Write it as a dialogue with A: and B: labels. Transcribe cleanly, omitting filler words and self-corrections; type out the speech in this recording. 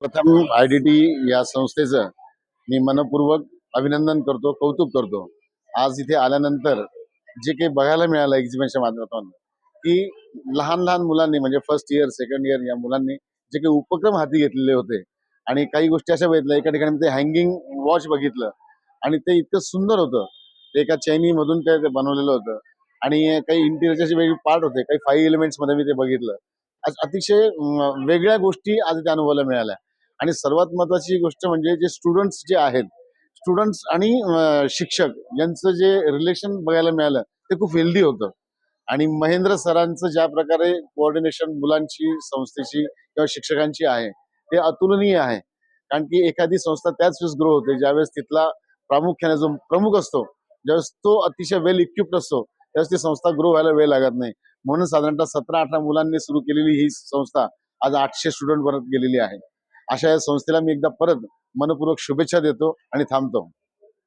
A: प्रथम IDT या संस्थेचं मी मनपूर्वक अभिनंदन करतो, कौतुक करतो. आज इथे आल्यानंतर जे काही बघायला मिळालं एक्झिबिशनच्या माध्यमातून, की लहान लहान मुलांनी म्हणजे फर्स्ट इयर सेकंड इयर या मुलांनी जे काही उपक्रम हाती घेतलेले होते आणि काही गोष्टी अशा बघितल्या. एका ठिकाणी ते हँगिंग वॉच बघितलं आणि ते इतकं सुंदर होतं. ते एका चैनी मधून ते बनवलेलं होतं आणि काही इंटिरियरचे वेगळे पार्ट होते, काही 5 एलिमेंट्स मध्ये मी ते बघितलं. आज अतिशय वेगळ्या गोष्टी आज त्या अनुभवायला मिळाल्या. आणि सर्वात महत्वाची गोष्ट म्हणजे जे स्टुडंट्स जे आहेत, स्टुडंट्स आणि शिक्षक यांचं जे रिलेशन बघायला मिळालं ते खूप हेल्दी होतं. आणि महेंद्र सरांचं ज्या प्रकारे कोऑर्डिनेशन मुलांची, संस्थेची किंवा शिक्षकांची आहे ते अतुलनीय आहे. कारण की एखादी संस्था त्याच वेळेस ग्रो होते ज्यावेळेस तिथला प्रामुख्याने जो प्रमुख असतो, ज्यावेळेस तो अतिशय वेल इक्विप्ड असतो, त्यावेळेस ती संस्था ग्रो व्हायला वेळ लागत नाही. म्हणून साधारणतः 17-18 मुलांनी सुरू केलेली ही संस्था आज 800 स्टुडंट पर्यंत गेलेली आहे. अशा या संस्थेला मी एकदा परत मनपूर्वक शुभेच्छा देतो आणि थांबतो.